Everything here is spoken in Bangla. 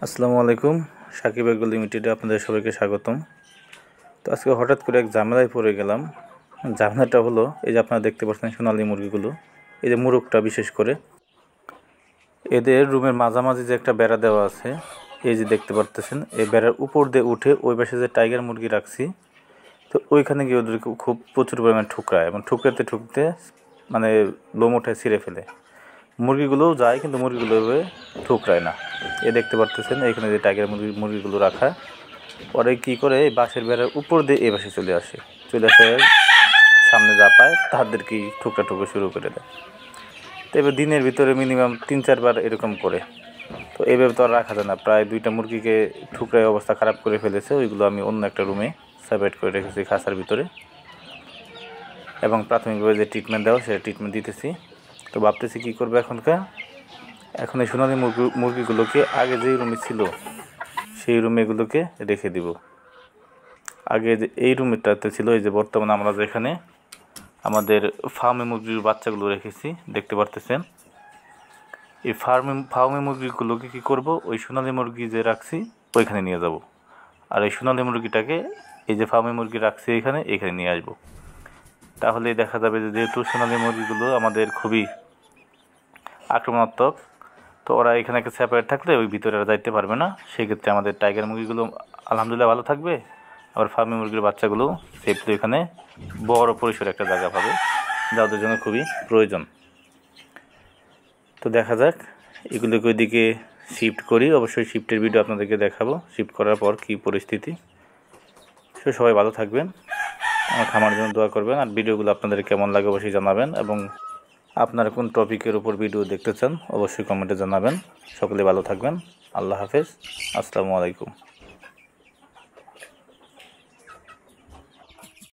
আসসালামু আলাইকুম। সাকিব এগ্রো লিমিটেডে আপনাদের সবাইকে স্বাগতম। তো আজকে হঠাৎ করে এক ঝামেলায় পড়ে গেলাম। ঝামেলাটা হলো এই যে আপনারা দেখতে পাচ্ছেন সোনালী মুরগিগুলো, এই যে মুরগটা বিশেষ করে এদের রুমের মাঝামাঝি যে একটা বেড়া দেওয়া আছে, এই যে দেখতে পারতেছেন, এই বেড়ার উপর দিয়ে উঠে ওই পাশে যে টাইগার মুরগি রাখছি, তো ওইখানে গিয়ে ওদেরকে খুব প্রচুর পরিমাণে ঠুকরায় এবং ঠুকরাতে ঠুকতে মানে লোম উঠায় ছিঁড়ে ফেলে। মুরগিগুলোও যায় কিন্তু মুরগিগুলো এভাবে ঠুকরায় না। এ দেখতে পারতেছেন এখানে যে টাইগার মুরগিগুলো রাখা, পরে কী করে এই বাঁশের বেড়ার উপর দিয়ে এ পাশে চলে আসে সামনে যা পায় তাদেরকেই ঠুকরা শুরু করে দেয়। তো এবার দিনের ভিতরে মিনিমাম 3-4 বার এরকম করে। তো এইভাবে তো আর রাখা যায় না, প্রায় 2টা মুরগিকে ঠুকরায় অবস্থা খারাপ করে ফেলেছে। ওইগুলো আমি অন্য একটা রুমে সেপারেট করে রেখেছি খাঁচার ভিতরে, এবং প্রাথমিকভাবে যে ট্রিটমেন্ট দেওয়া সেটা ট্রিটমেন্ট দিতেছি। তো ভাবতেছি কী করবো এখন এই সোনালী মুরগিগুলোকে আগে যেই রুমে ছিল সেই রুমে এগুলোকে রেখে দিব। আগে যে এই রুমটাতে ছিল, এই যে বর্তমানে আমরা যেখানে আমাদের ফার্মে মুরগির বাচ্চাগুলো রেখেছি দেখতে পারতেছেন, এই ফার্মে মুরগিগুলোকে কী করব, ওই সোনালী মুরগি যে রাখছি ওইখানে নিয়ে যাব। আর এই সোনালী মুরগিটাকে এই যে ফার্মে মুরগি রাখছি এখানে নিয়ে আসবো। তাহলেই দেখা যাবে যে যেহেতু সোনালী মুরগিগুলো আমাদের খুবই আক্রমণাত্মক, তো ওরা এখানে একটা সেপারেট থাকলে ওই ভিতরে আর যাইতে পারবে না। সেক্ষেত্রে আমাদের টাইগার মুরগিগুলো আলহামদুলিল্লাহ ভালো থাকবে, আবার ফার্মি মুরগির বাচ্চাগুলো সেফলি এখানে বড় পরিসরে একটা জায়গা পাবে, যা ওদের জন্য খুবই প্রয়োজন। তো দেখা যাক এগুলোকে ওইদিকে শিফট করি। অবশ্যই শিফটের ভিডিও আপনাদেরকে দেখাবো, শিফট করার পর কী পরিস্থিতি। সবাই ভালো থাকবেন, আমার খামার জন্য দোয়া করবেন, আর ভিডিওগুলো আপনাদের কেমন লাগে অবশ্যই জানাবেন, এবং আপনারা কোন টপিকের উপর ভিডিও দেখতে চান অবশ্যই কমেন্টে জানাবেন। সকলে ভালো থাকবেন। আল্লাহ হাফেজ। আসসালামু আলাইকুম।